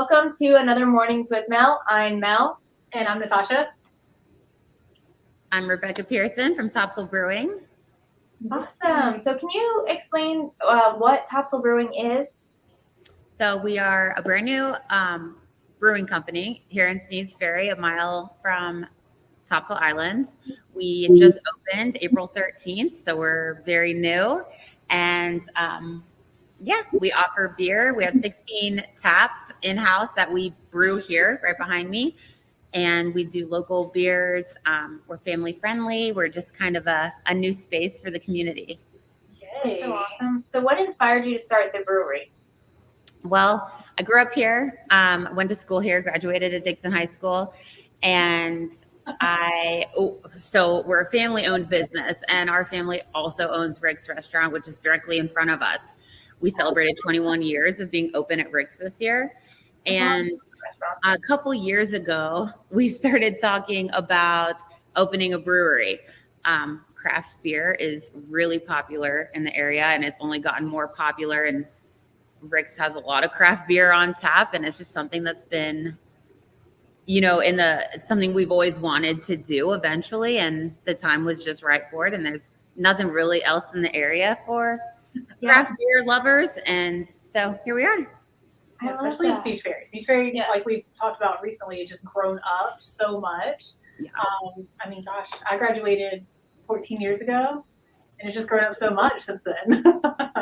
welcome to another Mornings with Mel. I'm Mel. And I'm Natasha. I'm Rebekah Pearson from Topsail Brewing. Awesome. So can you explain what Topsail Brewing is? So we are a brand new brewing company here in Sneads Ferry, a mile from Topsail Island. We just opened April 13th, so we're very new. And we offer beer. We have 16 taps in-house that we brew here right behind me. And we do local beers. We're family friendly. We're just kind of a new space for the community. That's so awesome. So what inspired you to start the brewery? Well, I grew up here, went to school here, graduated at Dixon High School. And so we're a family-owned business, and our family also owns Rick's Restaurant, which is directly in front of us. We celebrated 21 years of being open at Rick's this year. And a couple years ago, we started talking about opening a brewery. Craft beer is really popular in the area, and it's only gotten more popular. And Rick's has a lot of craft beer on tap, and it's just something that's been, something we've always wanted to do eventually, and the time was just right for it. And there's nothing really else in the area for craft beer lovers, and so here we are. Especially in Sneads Ferry. Sneads Ferry, like we've talked about recently, it's just grown up so much. Yeah. I graduated 14 years ago, and it's just grown up so much since then.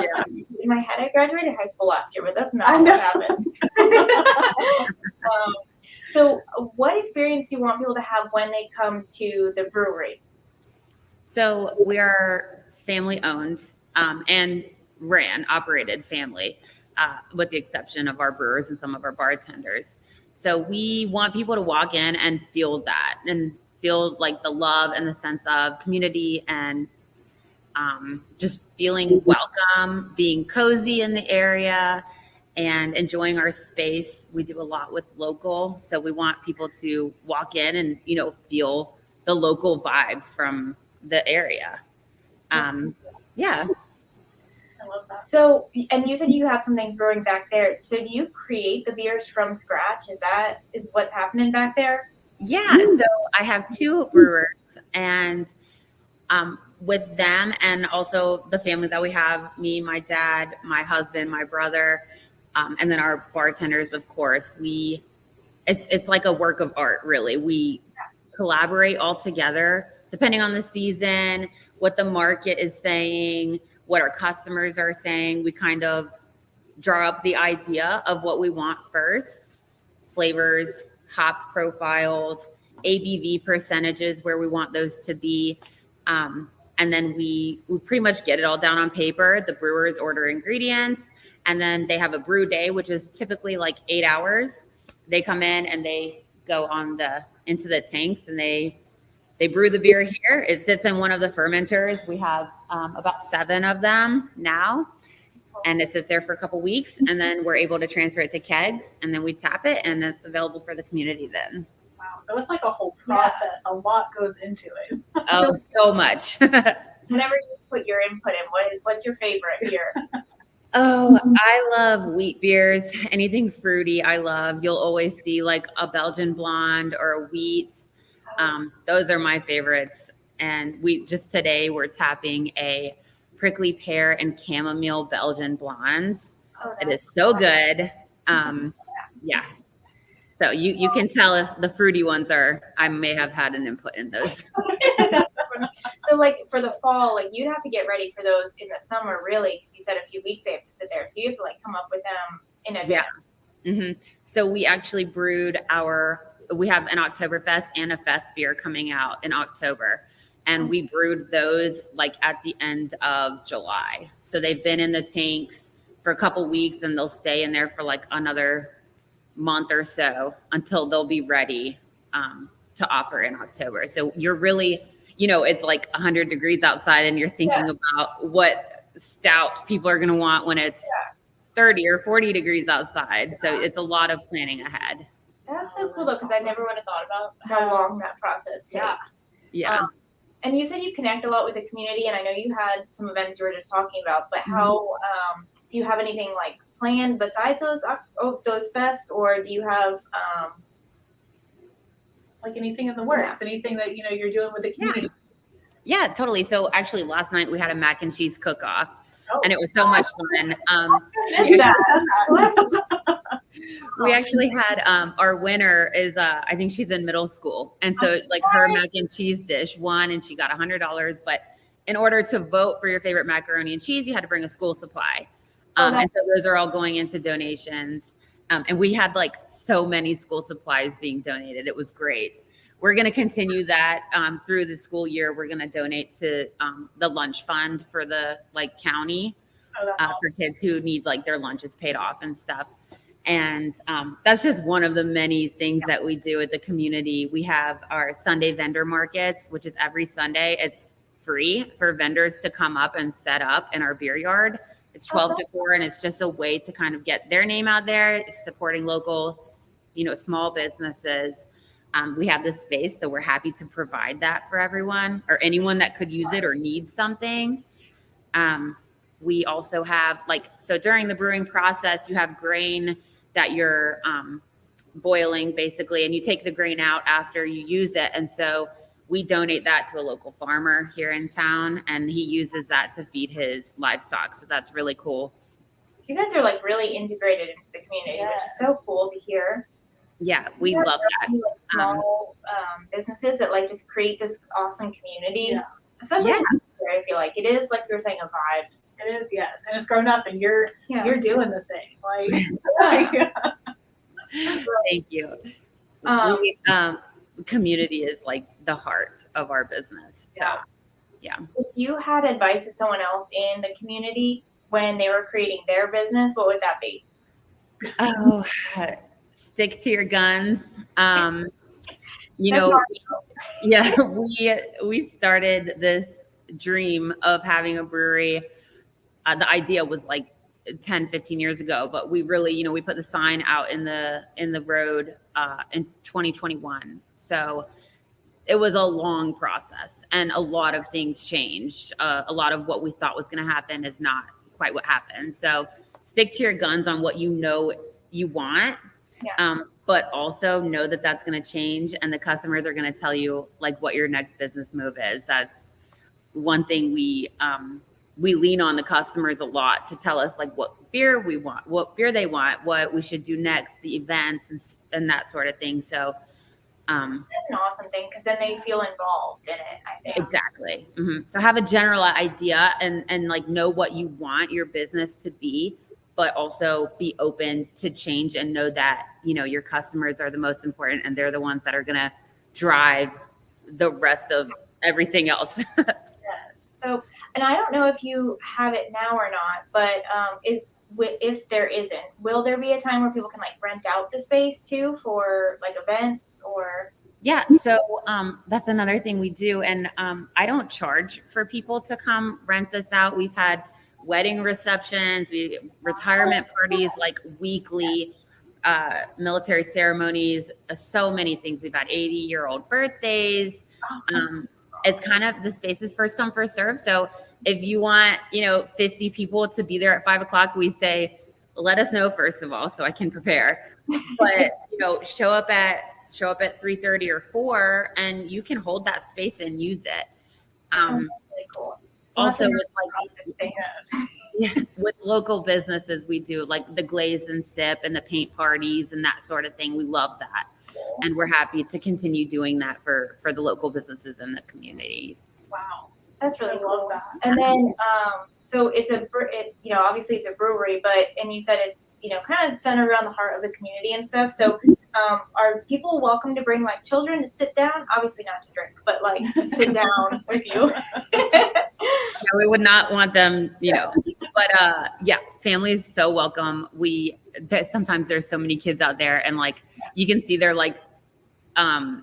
Yeah. In my head, I graduated high school last year, but that's not what happened. So what experience do you want people to have when they come to the brewery? So we are family owned and operated family, with the exception of our brewers and some of our bartenders. So we want people to walk in and feel that, and feel like the love and the sense of community, and just feeling welcome, being cozy in the area, and enjoying our space. We do a lot with local, so we want people to walk in and feel the local vibes from the area. Yeah. I love that. So, and you said you have some things brewing back there. So do you create the beers from scratch? Is what's happening back there? Yeah. So I have two brewers, and with them, and also the family that we have, me, my dad, my husband, my brother, and then our bartenders, of course, it's like a work of art, really. We collaborate all together, depending on the season, what the market is saying, what our customers are saying. We kind of draw up the idea of what we want first, flavors, hop profiles, ABV percentages, where we want those to be. And then we pretty much get it all down on paper. The brewers order ingredients, and then they have a brew day, which is typically like 8 hours. They come in and they go into the tanks, and they brew the beer here. It sits in one of the fermenters. We have about 7 of them now, and it sits there for a couple weeks, and then we're able to transfer it to kegs, and then we tap it, and it's available for the community then. Wow. So it's like a whole process. Yeah. A lot goes into it. Oh, so much. Whenever you put your input in, what's your favorite beer? Oh, I love wheat beers. Anything fruity, I love. You'll always see like a Belgian blonde or a wheat. Those are my favorites. And today we're tapping a prickly pear and chamomile Belgian blonde. Oh, it is so good. Yeah. So you can tell if the fruity ones I may have had an input in those. So like for the fall, like you'd have to get ready for those in the summer, really, because you said a few weeks they have to sit there. So you have to like come up with them in advance. Yeah. Mm-hmm. So we actually brewed we have an Oktoberfest and a Fest beer coming out in October. And we brewed those like at the end of July. So they've been in the tanks for a couple weeks, and they'll stay in there for like another month or so until they'll be ready to offer in October. So you're really, it's like 100 degrees outside, and you're thinking about what stout people are going to want when it's 30 or 40 degrees outside. So it's a lot of planning ahead. That's so cool, though, because I never would have thought about how long that process takes. Yeah. And you said you connect a lot with the community, and I know you had some events you were just talking about, but how do you have anything like planned besides those fests, or do you have like anything in the works, anything that you're doing with the community? Yeah, totally. So actually last night we had a mac and cheese cook-off, and it was so much fun. We actually had our winner is I think she's in middle school, and so like her mac and cheese dish won, and she got $100. But in order to vote for your favorite macaroni and cheese, you had to bring a school supply, and so those are all going into donations. And we had like so many school supplies being donated. It was great. We're going to continue that through the school year. We're going to donate to the lunch fund for the county for kids who need like their lunches paid off and stuff. And that's just one of the many things that we do at the community. We have our Sunday vendor markets, which is every Sunday. It's free for vendors to come up and set up in our beer yard. It's 12 to 4, and it's just a way to kind of get their name out there, supporting local, small businesses. We have this space, so we're happy to provide that for everyone or anyone that could use it or need something. We also have so during the brewing process, you have grain that you're boiling basically, and you take the grain out after you use it. And so we donate that to a local farmer here in town, and he uses that to feed his livestock. So that's really cool. So you guys are like really integrated into the community, which is so cool to hear. Yeah, we love that. Small businesses that just create this awesome community, especially in Hampshire, I feel like it is, like you were saying, a vibe. It is, yes, and it's grown up, and you're doing the thing. Thank you. Community is like the heart of our business. So, yeah. If you had advice to someone else in the community when they were creating their business, what would that be? Oh, stick to your guns. We started this dream of having a brewery. The idea was 10-15 years ago, but we really, we put the sign out in the road in 2021. So it was a long process, and a lot of things changed. A lot of what we thought was going to happen is not quite what happened. So stick to your guns on what you want, but also know that that's going to change, and the customers are going to tell you what your next business move is. That's one thing we lean on the customers a lot to tell us what beer we want, what beer they want, what we should do next, the events and that sort of thing. So that's an awesome thing, because then they feel involved in it, I think. Exactly. Mm-hmm. So have a general idea and know what you want your business to be, but also be open to change and know that, your customers are the most important, and they're the ones that are going to drive the rest of everything else. So, and I don't know if you have it now or not, but if there isn't, will there be a time where people can rent out the space too for events or? Yeah, so that's another thing we do, and I don't charge for people to come rent this out. We've had wedding receptions, retirement parties, weekly military ceremonies, so many things. We've had 80-year-old birthdays. It's kind of, the space is first come, first serve. So if you want, 50 people to be there at 5:00, we say, let us know first of all, so I can prepare. But, show up at 3:30 or 4, and you can hold that space and use it. Really cool. Also with local businesses, we do the glaze and sip and the paint parties and that sort of thing. We love that. And we're happy to continue doing that for the local businesses in the community. Wow, that's really cool. And then, so it's obviously it's a brewery, and you said it's, kind of centered around the heart of the community and stuff. So, are people welcome to bring children to sit down? Obviously not to drink, but to sit down with you. Yeah, we would not want them, but families so welcome. Sometimes there's so many kids out there, and you can see they're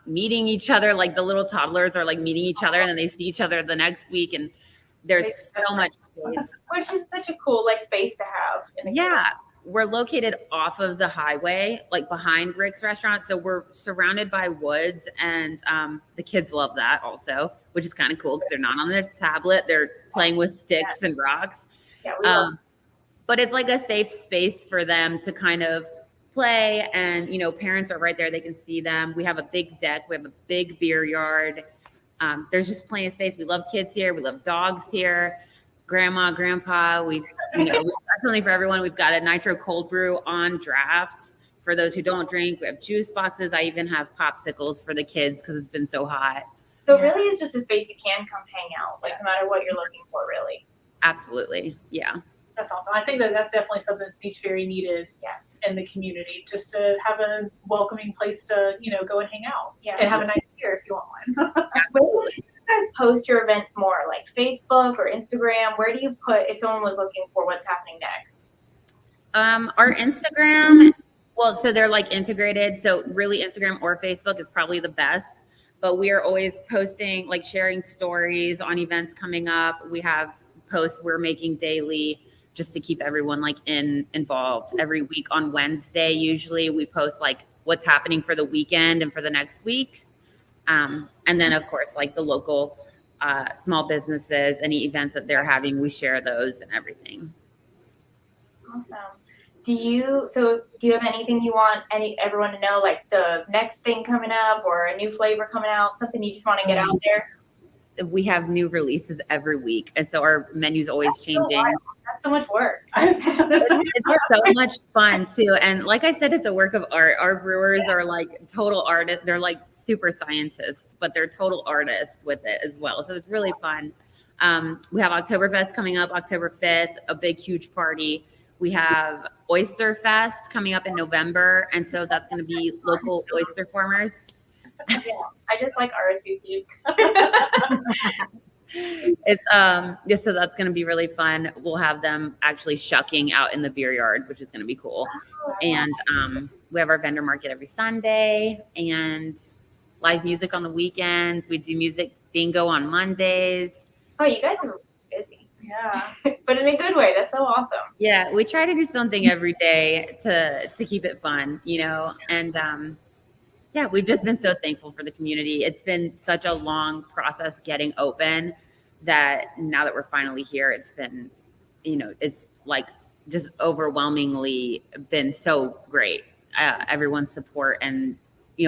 meeting each other, the little toddlers are meeting each other, and then they see each other the next week, and there's so much space, which is such a cool space to have in the community. We're located off of the highway, behind Rick's restaurant, so we're surrounded by woods, and the kids love that also, which is kind of cool because they're not on their tablet, they're playing with sticks and rocks. but it's like a safe space for them to kind of play. And, parents are right there. They can see them. We have a big deck. We have a big beer yard. There's just plenty of space. We love kids here. We love dogs here. Grandma, grandpa. We've definitely for everyone. We've got a nitro cold brew on draft for those who don't drink. We have juice boxes. I even have popsicles for the kids because it's been so hot. So really, it's just a space you can come hang out, like no matter what you're looking for, really. Absolutely. Yeah. That's awesome. I think that's definitely something Speech Fairy needed in the community, just to have a welcoming place to, go and hang out and have a nice beer if you want one. Where do you guys post your events more, like Facebook or Instagram? Where do you put, if someone was looking for what's happening next? Our Instagram, so they're like integrated. So really Instagram or Facebook is probably the best, but we are always posting, like sharing stories on events coming up. We have posts we're making daily just to keep everyone like involved. Every week on Wednesday, usually we post like what's happening for the weekend and for the next week. And then of course, like the local small businesses, any events that they're having, we share those and everything. Awesome. Do you have anything you want everyone to know, like the next thing coming up or a new flavor coming out, something you just want to get out there? We have new releases every week. And so our menu's always changing. That's so much work. It's so much fun too. And like I said, it's a work of art. Our brewers are like total artists. They're like super scientists, but they're total artists with it as well. So it's really fun. We have Oktoberfest coming up October 5th, a big, huge party. We have Oyster Fest coming up in November. And so that's going to be local oyster farmers. Yeah, I just like RSVP. It's so that's going to be really fun. We'll have them actually shucking out in the beer yard, which is going to be cool. And we have our vendor market every Sunday and live music on the weekends. We do music bingo on Mondays. Oh, you guys are busy. Yeah. But in a good way. That's so awesome. Yeah, we try to do something every day to keep it fun, and we've just been so thankful for the community. It's been such a long process getting open that now that we're finally here, it's been, it's like just overwhelmingly been so great. Everyone's support and,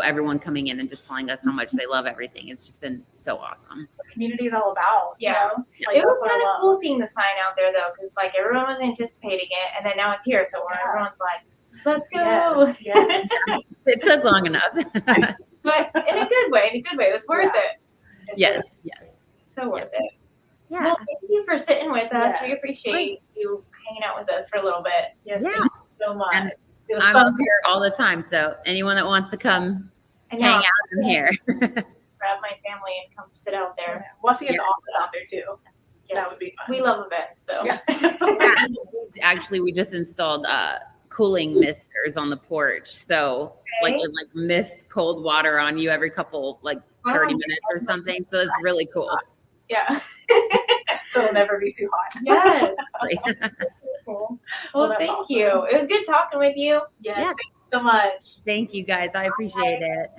everyone coming in and just telling us how much they love everything. It's just been so awesome. That's what community is all about. Yeah. Like, it was kind of cool seeing the sign out there though, because like everyone was anticipating it and then now it's here. So everyone's like, let's go. Yes. It took long enough. But in a good way. It was worth it. Yes. So worth it. Yeah. Well, thank you for sitting with us. Yes. We appreciate you hanging out with us for a little bit. Yes, Yeah. thank you so much. And it was I'm fun. up here all the time. So anyone that wants to come And hang now out, I'm here. grab my family and come sit out there. We'll have to get the office out there too. Yes. That would be fun. We love events. So Yeah. Actually, we just installed cooling misters on the porch. So like it like mist cold water on you every couple 30 minutes or something. So it's really cool. yeah. So it'll never be too hot. Yes. Cool. Well, that's thank awesome. you. It was good talking with you. Yes. Yeah. Thank you so much. Thank you guys. I appreciate it.